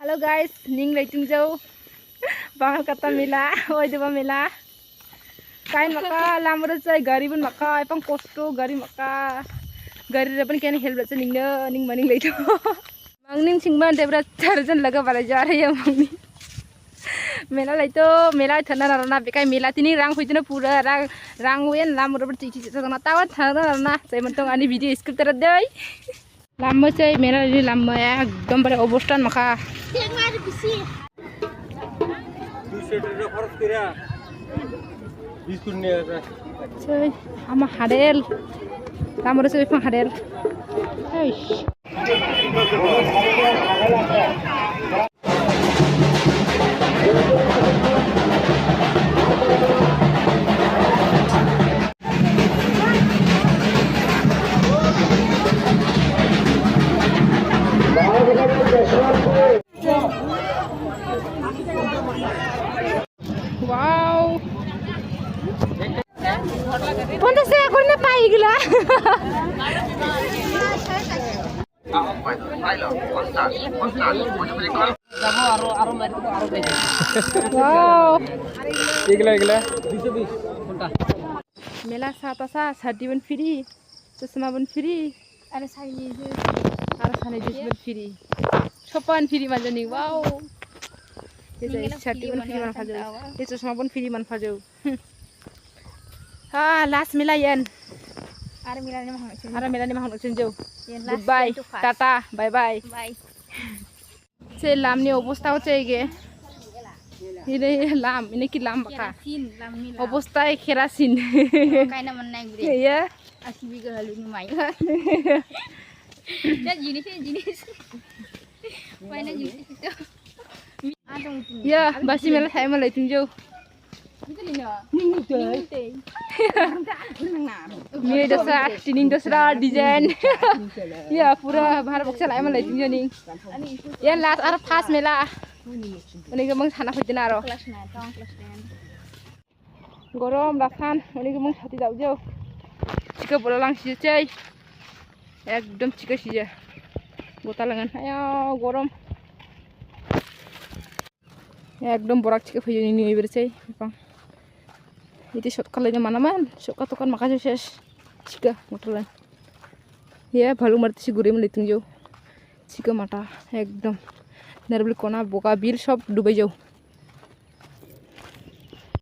Halo guys, ning leitung jauh bangal kata mela, oi deba mela. Kain maka lamur cai gari pun maka, epang kosto gari maka, gari depan kian helmet cai ning maning leitung. Mangning singban debra charjan laga pada jar ya mangning. Mela leitung, mela thana narana bekai mela tini rang hujan pura rang wen lamur ber cici cici sana tawat thana narana. Saya mentong ani video script terdeai. Lama cai mela ini lama ya, gambar obostan maka. Cai, ama hadel, lama cai pang hadel. Eish. Wow. Ponte saya korna pai gila. Wow. Igla. 220 मेला साता साडी बन free चश्मा बन free अरे साडी बन free छप्पन free मजनी wow ये साडी बन free मन फाजो ये चश्मा बन फ्री मन फाजो हाँ लास्ट मेला येन आरे मेला ने महंग चुन जो good bye tata bye bye से लामनि अवस्था होचे गे ini lam ini ki lam baka obostai kerasin kaina mannai gure ya asibi gahalu ni mai ya jenis maina jenis itu ya basi mela saya mulai tunjuk ini dasar desain ya pura bahar boksa lai mulai tunjuk nih ya last ar pas mela ini kemang sana hujan aro gorom rakan ini kemang hati jauh jauh jika bola langsung cai ekdom jika sih gota lengan ayo gorom ekdom borak jika hujan ini bersih pang itu shot kalanya mana man shot katukan makasih ses jika motoran ya balu marti si gurem litung jauh jika mata ekdom Narbel kona boka bil shop Dubai jauh